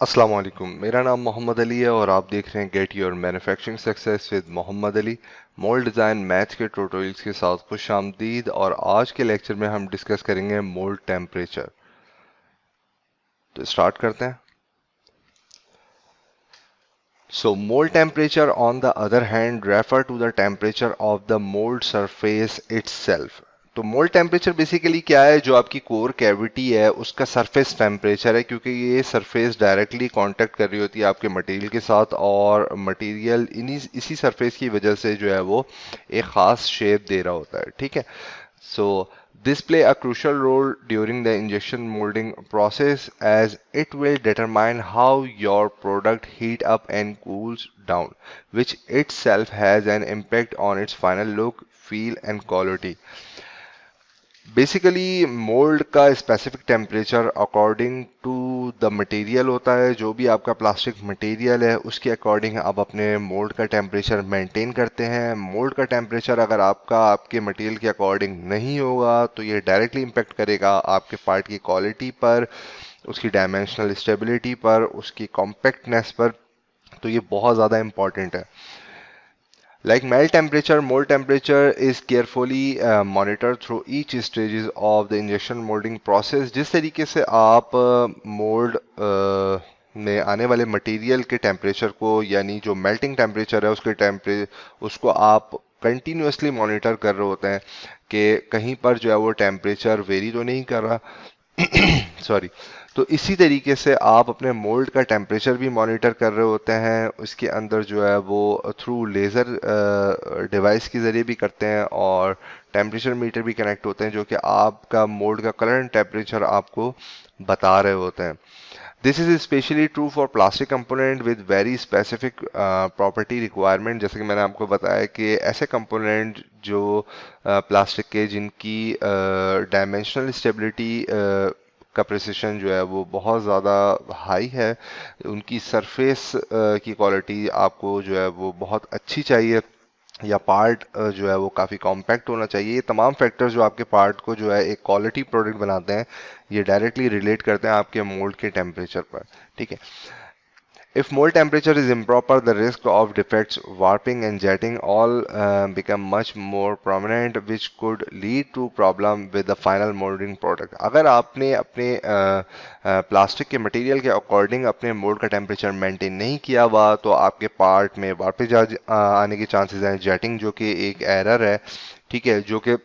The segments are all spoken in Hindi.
अस्सलाम वालेकुम। मेरा नाम मोहम्मद अली है और आप देख रहे हैं get your manufacturing success with Mohammad Ali. Mould design maths के ट्यूटोरियल्स के साथ खुश आमदीद। और आज के लेक्चर में हम डिस्कस करेंगे मोल्ड टेम्परेचर। तो स्टार्ट करते हैं। So mold temperature on the other hand refer to the temperature of the mold surface itself। तो मोल्ड टेम्परेचर बेसिकली क्या है, जो आपकी कोर कैविटी है उसका सरफेस टेम्परेचर है, क्योंकि ये सरफेस डायरेक्टली कांटेक्ट कर रही होती है आपके मटेरियल के साथ और मटेरियल इसी सरफेस की वजह से जो है वो एक ख़ास शेप दे रहा होता है। ठीक है। So this play a crucial role during the injection molding process as it will determine how your product heat up and cools down, which itself has an impact on its final look, feel and quality। Basically mould का specific temperature according to the material होता है। जो भी आपका प्लास्टिक मटेरियल है उसके अकॉर्डिंग आप अपने मोल्ड का टेम्परेचर मेंटेन करते हैं। मोल्ड का टेम्परेचर अगर आपके मटेरियल के अकॉर्डिंग नहीं होगा तो ये डायरेक्टली इम्पेक्ट करेगा आपके पार्ट की क्वालिटी पर, उसकी डायमेंशनल स्टेबिलिटी पर, उसकी कॉम्पैक्टनेस पर। तो ये बहुत ज़्यादा इंपॉर्टेंट है। Like melt temperature, mold temperature is carefully monitored through each stages of the injection molding process। जिस तरीके से आप मोल्ड में आने वाले मटेरियल के टेम्परेचर को, यानी जो मेल्टिंग टेम्परेचर है उसको आप कंटिन्यूसली मॉनिटर कर रहे होते हैं कि कहीं पर जो है वो टेम्परेचर वेरी तो नहीं कर रहा। सॉरी। तो इसी तरीके से आप अपने मोल्ड का टेम्परेचर भी मॉनिटर कर रहे होते हैं। उसके अंदर जो है वो थ्रू लेज़र डिवाइस के ज़रिए भी करते हैं और टेम्परेचर मीटर भी कनेक्ट होते हैं जो कि आपका मोल्ड का करंट टेम्परेचर आपको बता रहे होते हैं। This is specially true for plastic component with very specific property requirement. जैसे कि मैंने आपको बताया कि ऐसे कंपोनेंट जो प्लास्टिक के जिनकी डायमेंशनल स्टेबिलिटी का प्रिसिशन जो है वो बहुत ज़्यादा हाई है, उनकी सरफेस की क्वालिटी आपको जो है वो बहुत अच्छी चाहिए, या पार्ट जो है वो काफ़ी कॉम्पैक्ट होना चाहिए। ये तमाम फैक्टर्स जो आपके पार्ट को जो है एक क्वालिटी प्रोडक्ट बनाते हैं, ये डायरेक्टली रिलेट करते हैं आपके मोल्ड के टेम्परेचर पर। ठीक है। If mold temperature is improper, the risk of defects, warping and jetting all become much more prominent, which could lead to problem with the final molding product। अगर आपने अपने प्लास्टिक के मटेरियल के अकॉर्डिंग अपने मोल्ड का टेम्परेचर मेंटेन नहीं किया हुआ तो आपके पार्ट में वार्पेज आने के चांसेस हैं, जेटिंग जो कि एक एरर है। ठीक है। जो कि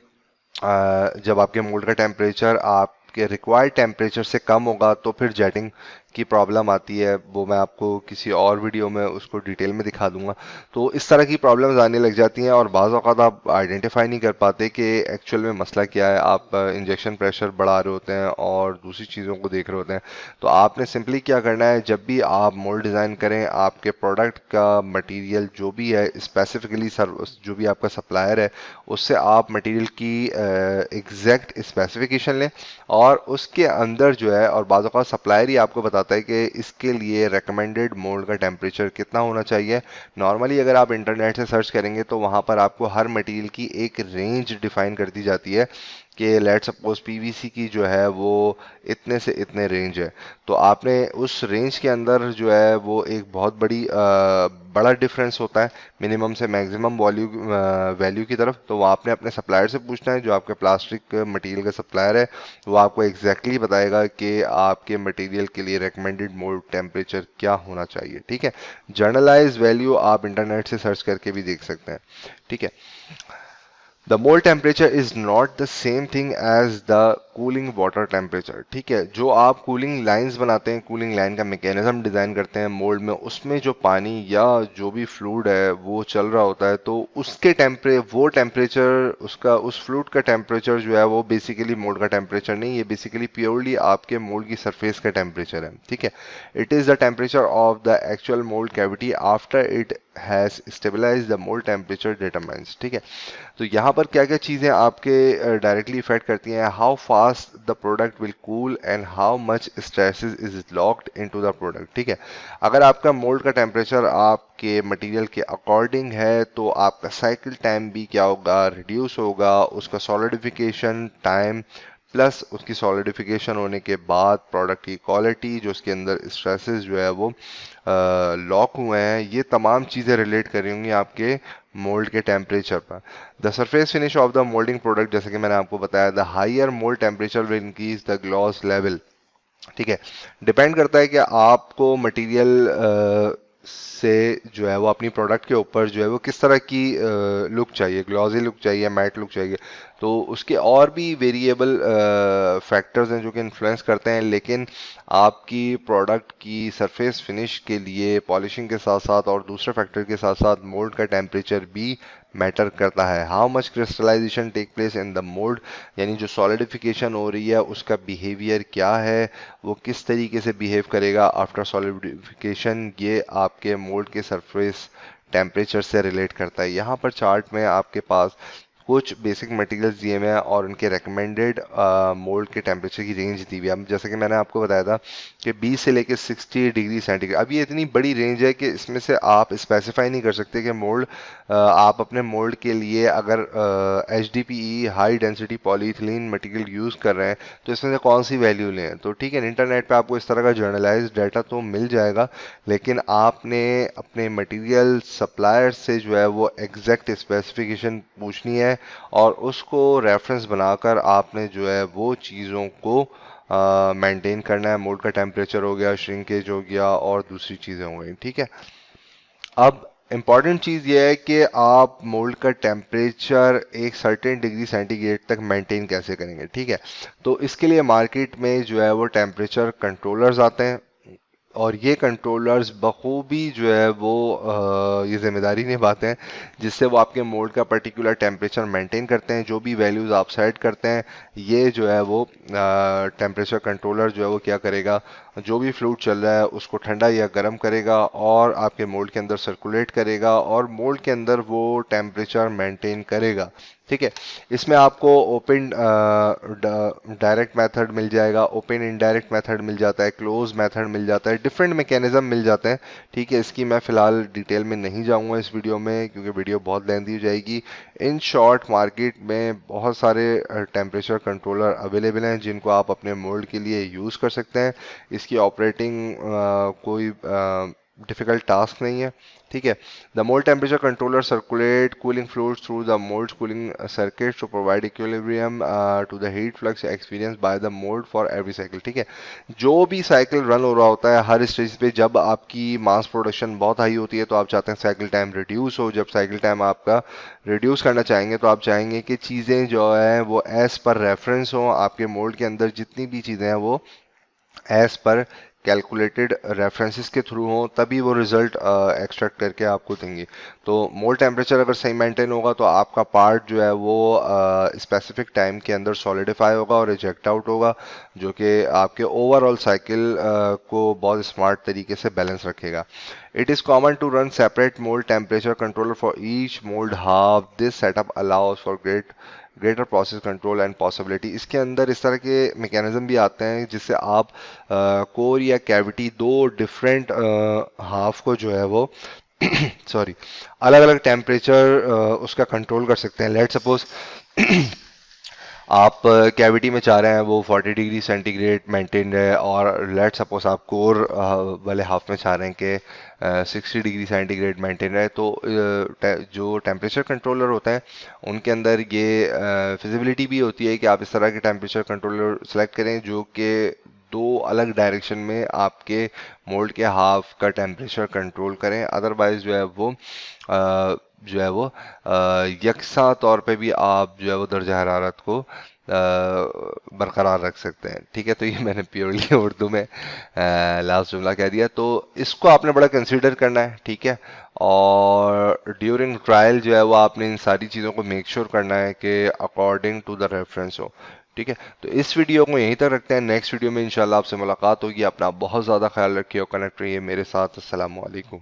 जब आपके मोल्ड का टेम्परेचर आपके रिक्वायर्ड टेम्परेचर से कम होगा तो फिर जेटिंग की प्रॉब्लम आती है। वो मैं आपको किसी और वीडियो में उसको डिटेल में दिखा दूंगा। तो इस तरह की प्रॉब्लम्स आने लग जाती हैं और बाज़ औक़ात आप आइडेंटिफाई नहीं कर पाते कि एक्चुअल में मसला क्या है। आप इंजेक्शन प्रेशर बढ़ा रहे होते हैं और दूसरी चीज़ों को देख रहे होते हैं। तो आपने सिंपली क्या करना है, जब भी आप मोल्ड डिज़ाइन करें, आपके प्रोडक्ट का मटीरियल जो भी है, स्पेसिफिकली जो भी आपका सप्लायर है उससे आप मटेरियल की एग्जैक्ट स्पेसिफिकेशन लें और उसके अंदर जो है, और बाज़ औक़ात सप्लायर ही आपको बताता है कि इसके लिए रेकमेंडेड मोल्ड का टेम्परेचर कितना होना चाहिए। नॉर्मली अगर आप इंटरनेट से सर्च करेंगे तो वहाँ पर आपको हर मटेरियल की एक रेंज डिफाइन कर दी जाती है कि लेट सपोज पीवीसी की जो है वो इतने से इतने रेंज है। तो आपने उस रेंज के अंदर जो है वो एक बहुत बड़ा डिफरेंस होता है मिनिमम से मैक्सिमम वैल्यू की तरफ। तो वो आपने अपने सप्लायर से पूछना है, जो आपके प्लास्टिक मटेरियल का सप्लायर है वो आपको एग्जैक्टली बताएगा कि आपके मटेरियल के लिए रेकमेंडेड मोल्ड टेम्परेचर क्या होना चाहिए। ठीक है। जर्नलाइज वैल्यू आप इंटरनेट से सर्च करके भी देख सकते हैं। ठीक है। The mould temperature is not the same thing as the cooling water temperature. ठीक है। जो आप कूलिंग लाइंस बनाते हैं, कूलिंग लाइन का मैकेनिज्म डिजाइन करते हैं मोल्ड में, उसमें जो पानी या जो भी फ्लूइड है वो चल रहा होता है, तो वो टेम्परेचर, उसका उस फ्लूइड का टेम्परेचर जो है वो बेसिकली मोल्ड का टेम्परेचर नहीं है, बेसिकली प्योरली आपके मोल्ड की सरफेस का टेम्परेचर है। ठीक है। It is the temperature of the actual mould cavity after it has stabilise the mould temperature determines. ठीक है। तो यहाँ पर क्या क्या चीज़ें आपके डायरेक्टली इफेक्ट करती हैं, how fast the product will cool and how much stresses is locked into the product. ठीक है। अगर आपका मोल्ड का टेम्परेचर आपके मटेरियल के अकॉर्डिंग है तो आपका साइकिल टाइम भी क्या होगा, रिड्यूस होगा। उसका सॉलिडिफिकेशन टाइम प्लस उसकी सॉलिडिफिकेशन होने के बाद प्रोडक्ट की क्वालिटी, जो उसके अंदर स्ट्रेसेस जो है वो लॉक हुए हैं, ये तमाम चीज़ें रिलेट कर रही होंगी आपके मोल्ड के टेम्परेचर पर। The surface finish of the moulding product, जैसे कि मैंने आपको बताया, the higher mould temperature will increase the gloss level. ठीक है, डिपेंड करता है कि आपको मटेरियल से जो है वो अपनी प्रोडक्ट के ऊपर जो है वो किस तरह की लुक चाहिए, ग्लॉसी लुक चाहिए, मैट लुक चाहिए। तो उसके और भी वेरिएबल फैक्टर्स हैं जो कि इन्फ्लुएंस करते हैं, लेकिन आपकी प्रोडक्ट की सरफेस फिनिश के लिए पॉलिशिंग के साथ साथ और दूसरे फैक्टर के साथ साथ मोल्ड का टेम्परेचर भी मैटर करता है। How much crystallisation take place in the mould, यानी जो सॉलिडिफिकेशन हो रही है उसका बिहेवियर क्या है, वो किस तरीके से बिहेव करेगा आफ्टर सॉलिडिफिकेशन, ये आपके मोल्ड के सरफेस टेम्परेचर से रिलेट करता है। यहाँ पर चार्ट में आपके पास कुछ बेसिक मटेरियल्स दिए हुए हैं और उनके रेकमेंडेड मोल्ड के टेम्परेचर की रेंज दी हुई है। अब जैसे कि मैंने आपको बताया था कि 20 से लेकर 60 डिग्री सेंटीग्रेड, अब ये इतनी बड़ी रेंज है कि इसमें से आप स्पेसिफाई नहीं कर सकते कि मोल्ड आप अपने मोल्ड के लिए अगर HDPE high density polyethylene material use कर रहे हैं तो इसमें से कौन सी वैल्यू लें। तो ठीक है, इंटरनेट पे आपको इस तरह का जर्नलाइज डाटा तो मिल जाएगा, लेकिन आपने अपने मटेरियल सप्लायर से जो है वो एग्जैक्ट स्पेसिफिकेशन पूछनी है और उसको रेफरेंस बनाकर आपने जो है वो चीज़ों को मेंटेन करना है। मोल्ड का टेम्परेचर हो गया, श्रिंकेज हो गया और दूसरी चीज़ें हो गई। ठीक है, अब इम्पॉर्टेंट चीज़ ये है कि आप मोल्ड का टेम्परेचर एक सर्टेन डिग्री सेंटीग्रेड तक मेंटेन कैसे करेंगे। ठीक है, तो इसके लिए मार्केट में जो है वो टेम्परेचर कंट्रोलर्स आते हैं और ये कंट्रोलर्स बखूबी जो है वो ये जिम्मेदारी निभाते हैं जिससे वो आपके मोल्ड का पर्टिकुलर टेम्परेचर मेंटेन करते हैं। जो भी वैल्यूज़ आप सेट करते हैं, ये जो है वो टेम्परेचर कंट्रोलर जो है वो क्या करेगा, जो भी फ्लूइड चल रहा है उसको ठंडा या गर्म करेगा और आपके मोल्ड के अंदर सर्कुलेट करेगा और मोल्ड के अंदर वो टेम्परेचर मेंटेन करेगा। ठीक है, इसमें आपको ओपन डायरेक्ट मेथड मिल जाएगा, ओपन इनडायरेक्ट मेथड मिल जाता है, क्लोज मेथड मिल जाता है, डिफरेंट मैकेनिज्म मिल जाते हैं। ठीक है, इसकी मैं फिलहाल डिटेल में नहीं जाऊंगा इस वीडियो में क्योंकि वीडियो बहुत लेंथी हो जाएगी। इन शॉर्ट, मार्केट में बहुत सारे टेम्परेचर कंट्रोलर अवेलेबल हैं जिनको आप अपने मोल्ड के लिए यूज़ कर सकते हैं। इसकी ऑपरेटिंग कोई डिफिकल्ट टास्क नहीं है। ठीक है, the mould temperature controller circulate cooling fluids through the mould cooling circuit to provide equilibrium to the heat flux experience by the mould for every cycle. ठीक है, जो भी साइकिल रन हो रहा होता है हर स्टेज पे, जब आपकी मास प्रोडक्शन बहुत हाई होती है तो आप चाहते हैं साइकिल टाइम रिड्यूस हो। जब साइकिल टाइम आपका रिड्यूस करना चाहेंगे तो आप चाहेंगे कि चीज़ें जो है वो एज पर रेफरेंस हो, आपके मोल्ड के अंदर जितनी भी चीज़ें हैं वो एज पर कैलकुलेटेड रेफरेंसेस के थ्रू हो, तभी वो रिजल्ट एक्सट्रैक्ट करके आपको देंगे। तो मोल्ड टेम्परेचर अगर सही मेंटेन होगा तो आपका पार्ट जो है वो स्पेसिफिक टाइम के अंदर सॉलिडिफाई होगा और रिजेक्ट आउट होगा, जो कि आपके ओवरऑल साइकिल को बहुत स्मार्ट तरीके से बैलेंस रखेगा। It is common to run separate mould temperature controller for each mould half. This setup allows for greater process control and possibility. इसके अंदर इस तरह के मैकेनिज्म भी आते हैं जिससे आप कोर या कैविटी दो डिफरेंट हाफ को जो है वो सॉरी अलग अलग टेम्परेचर उसका कंट्रोल कर सकते हैं। लेट सपोज आप कैविटी में चाह रहे हैं वो 40 डिग्री सेंटीग्रेड मेंटेन रहे और लेट सपोज आप कोर वाले हाफ में चाह रहे हैं कि 60 डिग्री सेंटीग्रेड मेंटेन रहे। तो जो टेम्परेचर कंट्रोलर होता है उनके अंदर ये फिजिबिलिटी भी होती है कि आप इस तरह के टेम्परेचर कंट्रोलर सेलेक्ट करें जो कि दो अलग डायरेक्शन में आपके मोल्ड के हाफ का टेम्परेचर कंट्रोल करें। अदरवाइज जो है वो यकसा तौर पे भी आप जो है वो दर्जा हरारत को बरकरार रख सकते हैं। ठीक है, तो ये मैंने प्योरली उर्दू में लास्ट जुमला कह दिया, तो इसको आपने बड़ा कंसीडर करना है। ठीक है, और ड्यूरिंग ट्रायल जो है वो आपने इन सारी चीज़ों को मेक श्योर करना है कि अकॉर्डिंग टू द रेफरेंस हो। ठीक है, तो इस वीडियो को यहीं तक रखते हैं। नेक्स्ट वीडियो में इंशाल्लाह आपसे मुलाकात होगी। अपना बहुत ज़्यादा ख्याल रखिए और कनेक्ट रहिए मेरे साथ। अस्सलाम वालेकुम।